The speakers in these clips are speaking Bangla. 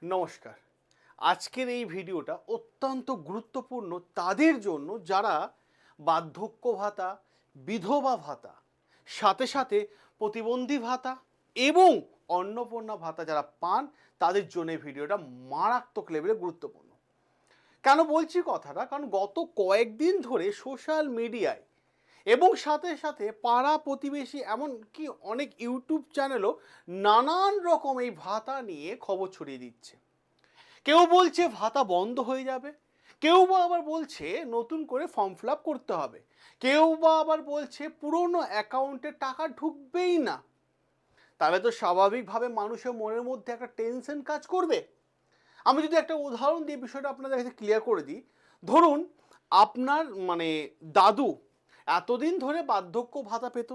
নমস্কার। আজকের এই ভিডিওটা অত্যন্ত গুরুত্বপূর্ণ তাদের জন্য যারা বার্ধক্য ভাতা, বিধবা ভাতা, সাথে সাথে প্রতিবন্ধী ভাতা এবং অন্নপূর্ণা ভাতা যারা পান তাদের জন্য এই ভিডিওটা মারাত্মক লেভেলে গুরুত্বপূর্ণ। কেন বলছি কথাটা? কারণ গত কয়েকদিন ধরে সোশ্যাল মিডিয়ায় এবং সাথে সাথে পাড়া প্রতিবেশী এমনকি অনেক ইউটিউব চ্যানেলও নানান রকম এই ভাতা নিয়ে খবর ছড়িয়ে দিচ্ছে। কেউ বলছে ভাতা বন্ধ হয়ে যাবে, কেউ বা আবার বলছে নতুন করে ফর্ম ফিল আপ করতে হবে, কেউ বা আবার বলছে পুরনো অ্যাকাউন্টে টাকা ঢুকবেই না। তাহলে তো স্বাভাবিকভাবে মানুষের মনের মধ্যে একটা টেনশন কাজ করবে। আমি যদি একটা উদাহরণ দিয়ে বিষয়টা আপনাদের কাছে ক্লিয়ার করে দিই, ধরুন আপনার দাদু এতদিন ধরে বার্ধক্য ভাতা পেত,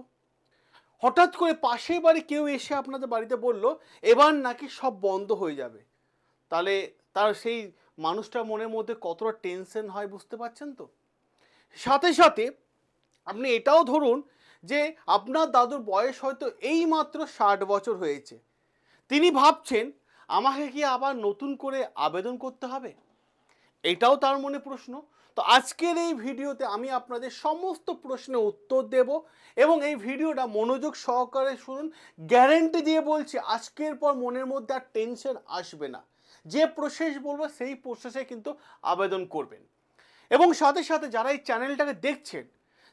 হঠাৎ করে পাশের বাড়ি কেউ এসে আপনাদের বাড়িতে বলল এবার নাকি সব বন্ধ হয়ে যাবে, তাহলে তার সেই মানুষটার মনের মধ্যে কতটা টেনশন হয় বুঝতে পারছেন তো। সাথে সাথে আপনি এটাও ধরুন যে আপনার দাদুর বয়স হয়তো এই মাত্র 60 বছর হয়েছে, তিনি ভাবছেন আমাকে কি আবার নতুন করে আবেদন করতে হবে, এটাও তার মনে প্রশ্ন। তো আজকের এই ভিডিওতে আমি আপনাদের সমস্ত প্রশ্নের উত্তর দেব এবং এই ভিডিওটা মনোযোগ সহকারে শুনুন। গ্যারেন্টি দিয়ে বলছি আজকের পর মনের মধ্যে আর টেনশন আসবে না। যে প্রসেস বলবো সেই প্রসেসে কিন্তু আবেদন করবেন। এবং সাথে সাথে যারা এই চ্যানেলটাকে দেখছেন,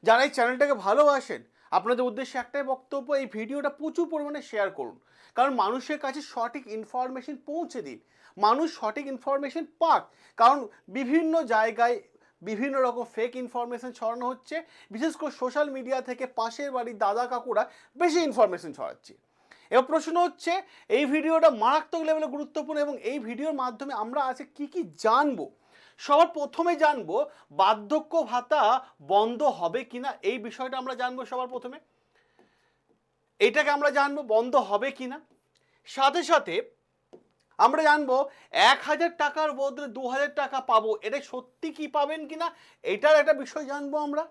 যারা এই চ্যানেলটাকে ভালোবাসেন, আপনাদের উদ্দেশ্যে একটাই বক্তব্য, এই ভিডিওটা প্রচুর পরিমাণে শেয়ার করুন। কারণ মানুষের কাছে সঠিক ইনফরমেশন পৌঁছে দিন, মানুষ সঠিক ইনফরমেশন পাক। কারণ বিভিন্ন জায়গায় বিভিন্ন রকম ফেক ইনফরমেশন ছড়ানো হচ্ছে, বিশেষ করে সোশ্যাল মিডিয়া থেকে পাশের বাড়ির দাদা কাকুরা বেশি ইনফরমেশন ছড়াচ্ছে। এবার প্রশ্ন হচ্ছে এই ভিডিওটা মারাত্মক লেভেলে গুরুত্বপূর্ণ এবং এই ভিডিওর মাধ্যমে আমরা আজকে কি কি জানবো। সবার প্রথমে জানবো বার্ধক্য ভাতা বন্ধ হবে কিনা, এই বিষয়টা আমরা জানবো সবার প্রথমে। এইটাকে আমরা জানবো বন্ধ হবে কিনা। সাথে সাথে আমরা জানবো 1000 টাকার বদলে 2000 টাকা পাবো, এটা সত্যি কি পাবেন কিনা এটার একটা বিষয় জানবো আমরা।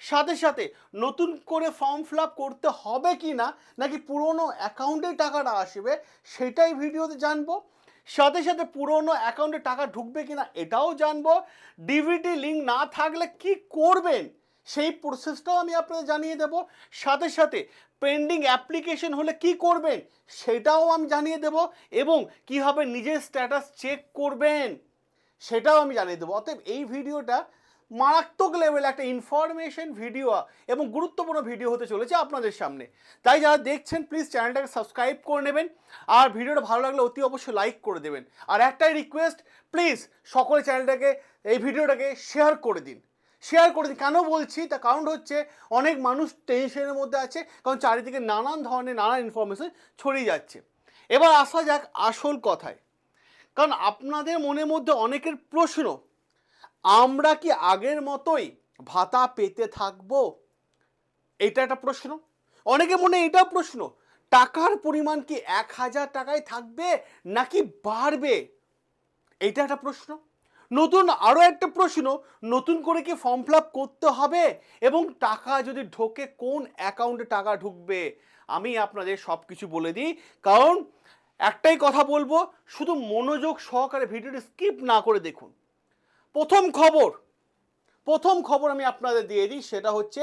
সাথে সাথে নতুন করে ফর্ম ফিল আপ করতে হবে কি না, নাকি পুরনো অ্যাকাউন্টে টাকাটা আসবে সেটাই ভিডিওতে জানবো। সাথে সাথে পুরনো অ্যাকাউন্টে টাকা ঢুকবে কিনা এটাও জানবো। ডিবিটি লিঙ্ক না থাকলে কি করবেন সেই প্রসেসটাও আমি আপনাদের জানিয়ে দেব। সাথে সাথে পেন্ডিং অ্যাপ্লিকেশন হলে কি করবেন সেটাও আমি জানিয়ে দেব এবং কীভাবে নিজের স্ট্যাটাস চেক করবেন সেটাও আমি জানিয়ে দেবো। অতএব এই ভিডিওটা মারাত্মক লেভেলে একটা ইনফরমেশন ভিডিও এবং গুরুত্বপূর্ণ ভিডিও হতে চলেছে আপনাদের সামনে। তাই যারা দেখছেন প্লিজ চ্যানেলটাকে সাবস্ক্রাইব করে নেবেন, আর ভিডিওটা ভালো লাগলে অতি অবশ্যই লাইক করে দেবেন। আর একটাই রিকোয়েস্ট, প্লিজ সকলে চ্যানেলটাকে এই ভিডিওটাকে শেয়ার করে দিন। শেয়ার করে দিন কেন বলছি তার কারণ হচ্ছে অনেক মানুষ টেনশনের মধ্যে আছে, কারণ চারিদিকে নানান ধরনের নানান ইনফরমেশন ছড়িয়ে যাচ্ছে। এবার আসা যাক আসল কথায়। কারণ আপনাদের মনের মধ্যে অনেকের প্রশ্ন, আমরা কি আগের মতোই ভাতা পেতে থাকবো, এটা একটা প্রশ্ন। অনেকের মনে এটাও প্রশ্ন, টাকার পরিমাণ কি 1000 টাকায় থাকবে নাকি বাড়বে, এটা একটা প্রশ্ন। নতুন আরও একটা প্রশ্ন, নতুন করে কি ফর্ম ফিল আপ করতে হবে এবং টাকা যদি ঢোকে কোন অ্যাকাউন্টে টাকা ঢুকবে। আমি আপনাদের সব কিছু বলে দিই, কারণ একটাই কথা বলবো, শুধু মনোযোগ সহকারে ভিডিওটি স্কিপ না করে দেখুন। প্রথম খবর আমি আপনাদের দিয়ে দিই, সেটা হচ্ছে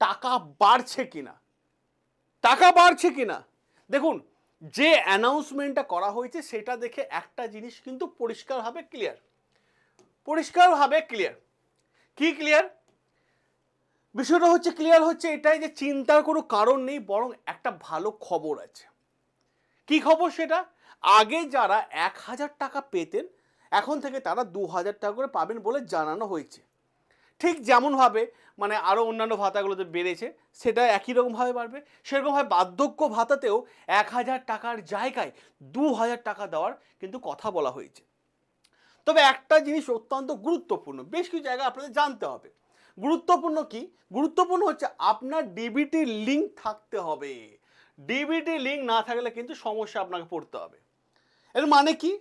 টাকা বাড়ছে কিনা। টাকা বাড়ছে কিনা দেখুন, যে অ্যানাউন্সমেন্টটা করা হয়েছে সেটা দেখে একটা জিনিস কিন্তু পরিষ্কারভাবে ক্লিয়ার। কি ক্লিয়ার? বিষয়টা হচ্ছে ক্লিয়ার হচ্ছে এটাই যে চিন্তার কোনো কারণ নেই, বরং একটা ভালো খবর আছে। কি খবর সেটা? আগে যারা 1000 টাকা পেতেন এখন থেকে তারা 2000 টাকা করে পাবেন বলে জানানো হয়েছে। ঠিক যেমনভাবে আরও অন্যান্য ভাতাগুলোতে বেড়েছে সেটা একই রকমভাবে বাড়বে, সেরকমভাবে বার্ধক্য ভাতাতেও 1000 টাকার জায়গায় 2000 টাকা দেওয়ার কিন্তু কথা বলা হয়েছে। তবে একটা জিনিস অত্যন্ত গুরুত্বপূর্ণ, বেশ কিছু জায়গায় আপনাদের জানতে হবে। গুরুত্বপূর্ণ কি? গুরুত্বপূর্ণ হচ্ছে আপনার ডিবিটি লিঙ্ক থাকতে হবে। ডিবিটি লিঙ্ক না থাকলে কিন্তু সমস্যা আপনাকে পড়তে হবে। এর মানে কি?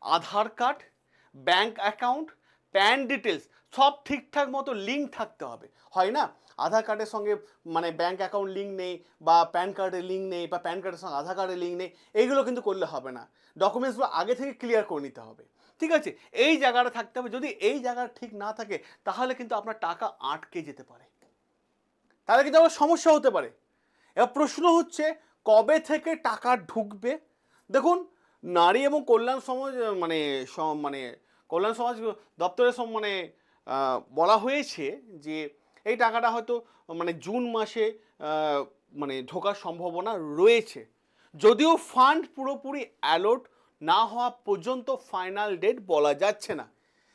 Aadhaar card, bank account, PAN details সব ঠিকঠাক মতো লিঙ্ক থাকতে হবে। হয় না, আধার কার্ডের সঙ্গে মানে ব্যাঙ্ক অ্যাকাউন্ট লিঙ্ক নেই, বা প্যান কার্ডের লিঙ্ক নেই, বা প্যান কার্ডের সঙ্গে আধার কার্ডের লিঙ্ক নেই, এইগুলো কিন্তু করলে হবে না। ডকুমেন্টসগুলো আগে থেকে ক্লিয়ার করে নিতে হবে। ঠিক আছে, এই জায়গাটা থাকতে হবে। যদি এই জায়গা ঠিক না থাকে তাহলে কিন্তু আপনার টাকা আটকে যেতে পারে, তাহলে কিন্তু আবার সমস্যা হতে পারে। এবার প্রশ্ন হচ্ছে কবে থেকে টাকা ঢুকবে। দেখুন, নারী এবং কল্যাণ সমাজ মানে মানে কল্যাণ সমাজ দপ্তরের মানে বলা হয়েছে যে এই টাকাটা হয়তো মানে জুন মাসে মানে ঢোকার সম্ভাবনা রয়েছে, যদিও ফান্ড পুরোপুরি অ্যালোট না হওয়া পর্যন্ত ফাইনাল ডেট বলা যাচ্ছে না।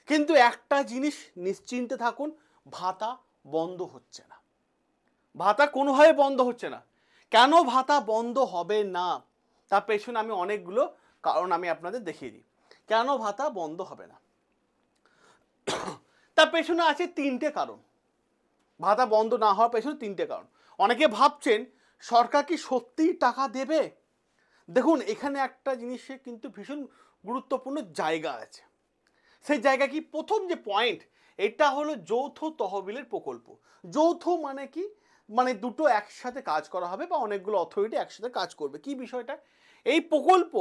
কিন্তু একটা জিনিস নিশ্চিন্তে থাকুন, ভাতা বন্ধ হচ্ছে না। ভাতা কোনোভাবে বন্ধ হচ্ছে না। কেন ভাতা বন্ধ হবে না তার পেছনে আমি অনেকগুলো কারণ আমি আপনাদের দেখিয়ে দিই কেন ভাতা বন্ধ হবে না। তার পেছনে আছে তিনটে কারণ। ভাতা বন্ধ না হওয়ার পেছনে তিনটে কারণ। অনেকে ভাবছেন সরকার কি সত্যিই টাকা দেবে। দেখুন, এখানে একটা জিনিসে কিন্তু ভীষণ গুরুত্বপূর্ণ জায়গা আছে। সেই জায়গা কি, প্রথম যে পয়েন্ট, এটা হলো যৌথ তহবিলের প্রকল্প। যৌথ মানে কি, মানে দুটো একসাথে কাজ করা হবে বা অনেকগুলো অথরিটি একসাথে কাজ করবে। কি বিষয়টা, এই প্রকল্প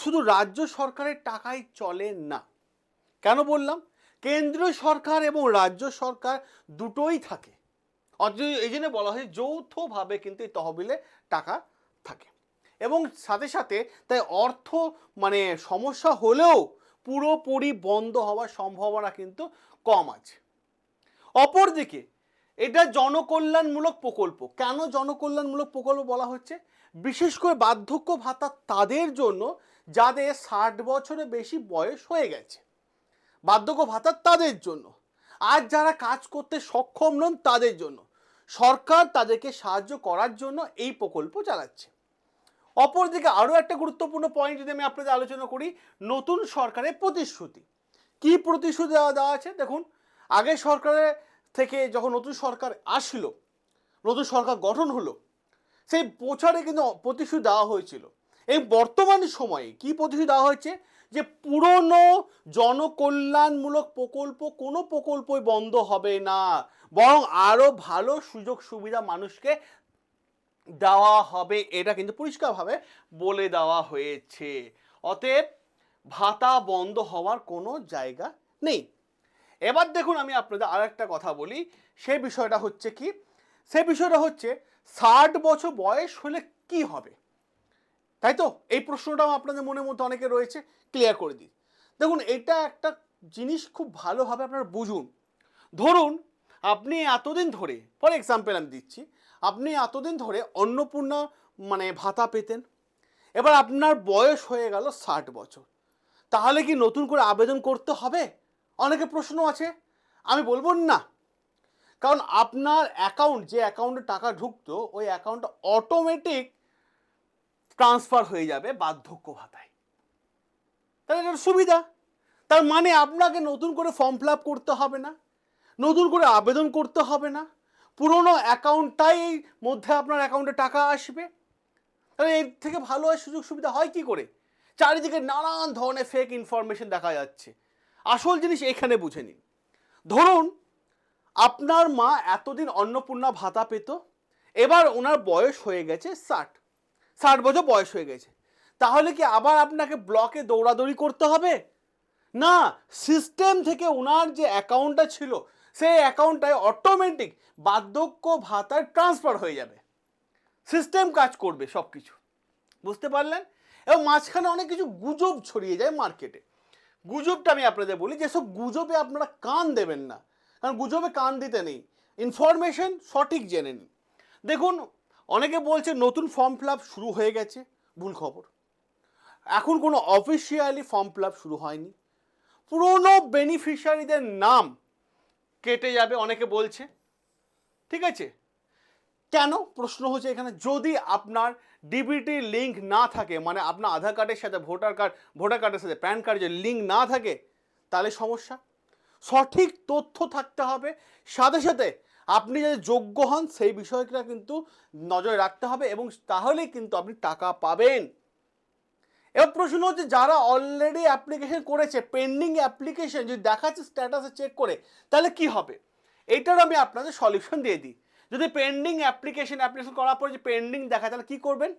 শুধু রাজ্য সরকারের টাকায় চলে না। কেন বললাম, কেন্দ্রীয় সরকার এবং রাজ্য সরকার দুটোই থাকে। এই জন্য বলা হয় যৌথভাবে কিন্তু এই তহবিলে টাকা থাকে, এবং সাথে সাথে তাই অর্থ মানে সমস্যা হলেও পুরোপুরি বন্ধ হওয়ার সম্ভাবনা কিন্তু কম আছে। অপরদিকে এটা জনকল্যাণমূলক প্রকল্প। কেন জনকল্যাণমূলক প্রকল্প বলা হচ্ছে, বিশেষ করে বার্ধক্য ভাতা তাদের জন্য যাদের 60 বছরের বেশি বয়স হয়ে গেছে, বার্ধক্য ভাতা তাদের জন্য। আর যারা কাজ করতে সক্ষম নন তাদের জন্য সরকার তাদেরকে সাহায্য করার জন্য এই প্রকল্প চালাচ্ছে। অপরদিকে আরও একটা গুরুত্বপূর্ণ পয়েন্ট যদি আমি আপনাদের আলোচনা করি, নতুন সরকারের প্রতিশ্রুতি। কি প্রতিশ্রুতি দেওয়া আছে দেখুন, আগে সরকারের থেকে যখন নতুন সরকার আসলো, নতুন সরকার গঠন হলো, সেই প্রচারে কিন্তু প্রতিশ্রুতি দেওয়া হয়েছিল। এই বর্তমান সময়ে কি প্রতিশ্রুতি দেওয়া হয়েছে, যে পুরনো জনকল্যাণমূলক প্রকল্প কোনো প্রকল্পই বন্ধ হবে না, বরং আরও ভালো সুযোগ সুবিধা মানুষকে দেওয়া হবে। এটা কিন্তু পরিষ্কারভাবে বলে দেওয়া হয়েছে। অতএব ভাতা বন্ধ হওয়ার কোনো জায়গা নেই। এবার দেখুন, আমি আপনাদের আর একটা কথা বলি। সেই বিষয়টা হচ্ছে কি, সেই বিষয়টা হচ্ছে 60 বছর বয়স হলে কি হবে, তাই তো? এই প্রশ্নটাও আপনাদের মনের মধ্যে অনেকে রয়েছে, ক্লিয়ার করে দিই। দেখুন, এটা একটা জিনিস খুব ভালোভাবে আপনারা বুঝুন। ধরুন আপনি এতদিন ধরে, ফর এক্সাম্পল আমি দিচ্ছি, আপনি এতদিন ধরে অন্নপূর্ণা মানে ভাতা পেতেন। এবার আপনার বয়স হয়ে গেল 60 বছর, তাহলে কি নতুন করে আবেদন করতে হবে? অনেকে প্রশ্ন আছে। আমি বলবো না, কারণ আপনার অ্যাকাউন্ট, যে অ্যাকাউন্টে টাকা ঢুকতো, ওই অ্যাকাউন্টটা অটোমেটিক ট্রান্সফার হয়ে যাবে বার্ধক্য ভাতায়। তাহলে এটা সুবিধা। তার মানে আপনাকে নতুন করে ফর্ম ফিল আপ করতে হবে না, নতুন করে আবেদন করতে হবে না, পুরনো অ্যাকাউন্টটাই মধ্যে আপনার অ্যাকাউন্টে টাকা আসবে। তাহলে এর থেকে ভালো সুযোগ সুবিধা হয় কি করে? চারিদিকে নানান ধরনের ফেক ইনফরমেশন দেখা যাচ্ছে। আসল জিনিস এখানে বুঝে নিন। ধরুন আপনার মা এতদিন অন্নপূর্ণা ভাতা পেত, এবার ওনার বয়স হয়ে গেছে 60 বছর বয়স হয়ে গেছে। তাহলে কি আবার আপনাকে ব্লকে দৌড়াদৌড়ি করতে হবে? না, সিস্টেম থেকে ওনার যে অ্যাকাউন্টটা ছিল সেই অ্যাকাউন্টটায় অটোমেটিক বার্ধক্য ভাতার ট্রান্সফার হয়ে যাবে। সিস্টেম কাজ করবে সব কিছু, বুঝতে পারলেন? এবং মাঝখানে অনেক কিছু গুজব ছড়িয়ে যায় মার্কেটে। গুজবটা আমি আপনাদের বলি, যেসব গুজবে আপনারা কান দেবেন না, কারণ গুজবে কান দিতে নেই, ইনফরমেশন সঠিক জেনে নিন। দেখুন, অনেকে বলছে নতুন ফর্ম ফিল আপ শুরু হয়ে গেছে, ভুল খবর। এখন কোনো অফিসিয়ালি ফর্ম ফিল আপ শুরু হয়নি। পুরনো বেনিফিশিয়ারিদের নাম কেটে যাবে অনেকে বলছে। ঠিক আছে, কেন প্রশ্ন হচ্ছে এখানে, যদি আপনার ডিবিটি লিঙ্ক না থাকে, মানে আপনার আধার কার্ডের সাথে ভোটার কার্ডের সাথে প্যান কার্ড যে লিঙ্ক না থাকে, তাহলে সমস্যা। সঠিক তথ্য থাকতে হবে, সাথে সাথে আপনি যদি যোগ্য হন সেই বিষয়টা কিন্তু নজরে রাখতে হবে, এবং তাহলেই কিন্তু আপনি টাকা পাবেন। এবার প্রশ্ন হচ্ছে যারা অলরেডি অ্যাপ্লিকেশন করেছে, পেন্ডিং অ্যাপ্লিকেশন যদি দেখাচ্ছে স্ট্যাটাসে চেক করে, তাহলে কি হবে? এইটার আমি আপনাদের সলিউশন দিয়ে দিই। যদি পেন্ডিং অ্যাপ্লিকেশন করার পর যে পেন্ডিং দেখায়, তাহলে কি করবেন?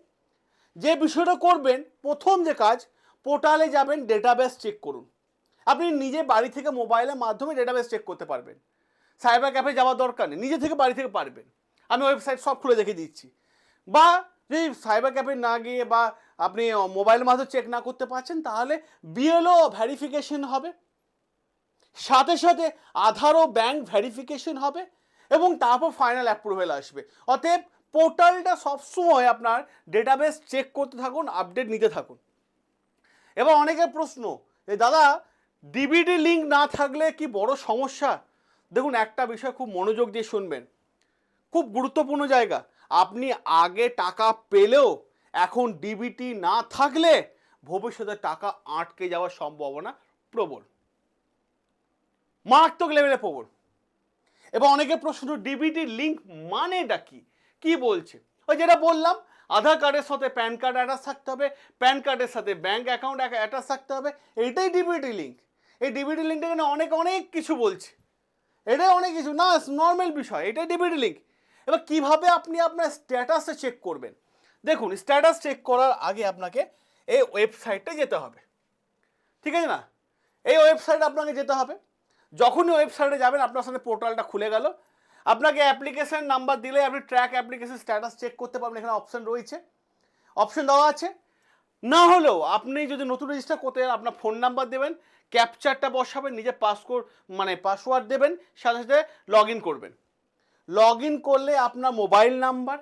যে বিষয়টা করবেন, প্রথম যে কাজ, পোর্টালে যাবেন, ডেটাবেস চেক করুন। আপনি নিজে বাড়ি থেকে মোবাইলের মাধ্যমে ডেটাবেস চেক করতে পারবেন, সাইবার ক্যাফে যাওয়ার দরকার নেই, নিজে থেকে বাড়ি থেকে পারবেন। আমি ওয়েবসাইট সব খুলে দেখে দিচ্ছি। বা যদি সাইবার ক্যাফে না গিয়ে বা আপনি মোবাইলের মাধ্যমে চেক না করতে পারছেন, তাহলে বিএলও ভেরিফিকেশন হবে, সাথে সাথে আধার ও ব্যাংক ভেরিফিকেশন হবে, এবং তারপর ফাইনাল অ্যাপ্রুভেল আসবে। অতএব পোর্টালটা সবসময় আপনার ডেটাবেস চেক করতে থাকুন, আপডেট নিতে থাকুন। এবার অনেকের প্রশ্ন, যে দাদা ডিবিটি লিঙ্ক না থাকলে কি বড় সমস্যা? দেখুন, একটা বিষয় খুব মনোযোগ দিয়ে শুনবেন, খুব গুরুত্বপূর্ণ জায়গা। আপনি আগে টাকা পেলেও এখন ডিবিটি না থাকলে ভবিষ্যতে টাকা আটকে যাওয়ার সম্ভাবনা প্রবল, মারাত্মক লেভেলে প্রবল। এবং অনেকের প্রশ্ন, ডিবিটি লিঙ্ক মানেটা কি? কি বলছে? ওই যেটা বললাম, আধার কার্ডের সাথে প্যান কার্ড অ্যাটাচ থাকতে হবে, প্যান কার্ডের সাথে ব্যাঙ্ক অ্যাকাউন্ট অ্যাটাচ থাকতে হবে, এইটাই ডিবিটি লিঙ্ক। এই ডিবিটি লিঙ্কটা এখানে অনেক অনেক কিছু বলছে, এটাই অনেক কিছু না, নর্মাল বিষয়, এটাই ডিবিটি লিঙ্ক। এবার কিভাবে আপনি আপনার স্ট্যাটাসে চেক করবেন? দেখুন, স্ট্যাটাস চেক করার আগে আপনাকে এই ওয়েবসাইটে যেতে হবে, ঠিক আছে না? এই ওয়েবসাইটে আপনাকে যেতে হবে। যখনই ওয়েবসাইটে যাবেন, আপনার সামনে পোর্টালটা খুলে গেল। আপনাকে অ্যাপ্লিকেশন নাম্বার দিলে আপনি ট্র্যাক অ্যাপ্লিকেশন স্ট্যাটাস চেক করতে পারবেন, এখানে অপশন রয়েছে, অপশন দেওয়া আছে। না হলেও আপনি যদি নতুন রেজিস্টার করতে চান, আপনার ফোন নাম্বার দেবেন, ক্যাপচারটা বসাবেন, নিজের পাসওয়ার্ড দেবেন, সাথে সাথে লগ ইন করবেন। লগ ইন করলে আপনার মোবাইল নাম্বার,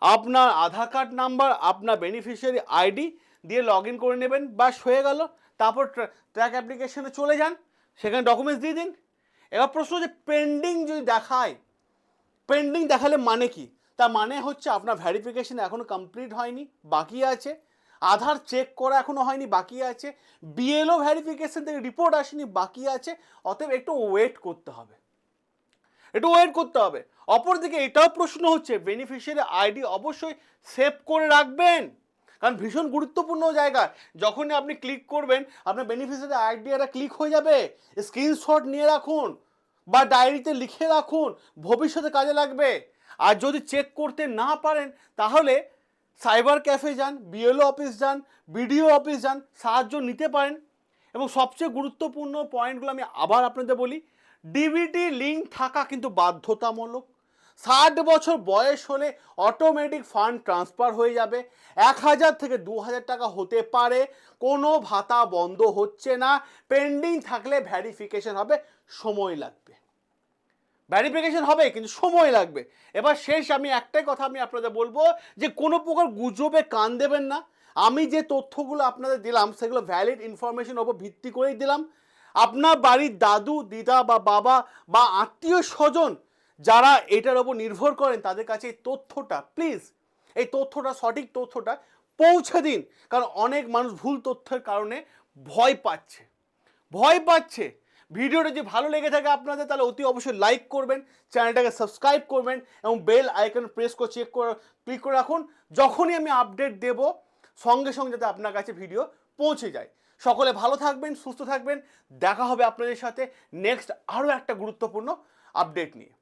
আপনার আধার কার্ড নাম্বার, আপনার বেনিফিশিয়ারি আইডি দিয়ে লগ ইন করে নেবেন, বাস হয়ে গেল। তারপর ট্র্যাক অ্যাপ্লিকেশনে চলে যান, সেখানে ডকুমেন্টস দিয়ে দিন। এবার প্রশ্ন যে পেন্ডিং যদি দেখায়, পেন্ডিং দেখালে মানে কি? তার মানে হচ্ছে আপনার ভেরিফিকেশন এখনও কমপ্লিট হয়নি, বাকি আছে। আধার চেক করা এখনও হয়নি, বাকি আছে। বিএলও ভেরিফিকেশন থেকে রিপোর্ট আসেনি, বাকি আছে। অতএব একটু ওয়েট করতে হবে, একটু ওয়েট করতে হবে। অপরদিকে এটাও প্রশ্ন হচ্ছে, বেনিফিশিয়ারি আইডি অবশ্যই সেভ করে রাখবেন, কারণ ভীষণ গুরুত্বপূর্ণ জায়গা। যখনই আপনি ক্লিক করবেন, আপনার বেনিফিশিয়ারি আইডি একটা ক্লিক হয়ে যাবে। স্ক্রিনশট নিয়ে রাখুন বা ডায়েরিতে লিখে রাখুন, ভবিষ্যতে কাজে লাগবে। আর যদি চেক করতে না পারেন, তাহলে সাইবার ক্যাফে যান, বিএলও অফিস যান, বিডিও অফিস যান, সাহায্য নিতে পারেন। এবং সবচেয়ে গুরুত্বপূর্ণ পয়েন্টগুলো আমি আবার আপনাদের বলি, ডিবিটি লিঙ্ক থাকা কিন্তু বাধ্যতামূলক। 60 বছর বয়স হলে অটোমেটিক ফান্ড ট্রান্সফার হয়ে যাবে। 1000 থেকে 2000 টাকা হতে পারে, কোনো ভাতা বন্ধ হচ্ছে না। পেন্ডিং থাকলে ভেরিফিকেশন হবে, সময় লাগবে। ভেরিফিকেশন হবে কিন্তু সময় লাগবে। এবার শেষ আমি একটাই কথা আমি আপনাদের বলবো, যে কোনো প্রকার গুজবে কান দেবেন না। আমি যে তথ্যগুলো আপনাদের দিলাম, সেগুলো ভ্যালিড ইনফরমেশন ওপর ভিত্তি করেই দিলাম। আপনার বাড়ির দাদু, দিদা বা বাবা বা আত্মীয় স্বজন যারা এটার ওপর নির্ভর করেন, তাদের কাছে এই তথ্যটা প্লিজ, এই তথ্যটা, সঠিক তথ্যটা পৌঁছে দিন। কারণ অনেক মানুষ ভুল তথ্যের কারণে ভয় পাচ্ছে, ভয় পাচ্ছে। ভিডিওটা যদি ভালো লেগে থাকে আপনাদের, তাহলে অতি অবশ্যই লাইক করবেন, চ্যানেলটাকে সাবস্ক্রাইব করবেন এবং বেল আইকন প্রেস করে ক্লিক করে রাখুন। যখনই আমি আপডেট দেব, সঙ্গে সঙ্গে যাতে আপনার কাছে ভিডিও পৌঁছে যায়। সকলে ভালো থাকবেন, সুস্থ থাকবেন। দেখা হবে আপনাদের সাথে নেক্সট আরও একটা গুরুত্বপূর্ণ আপডেট নিয়ে।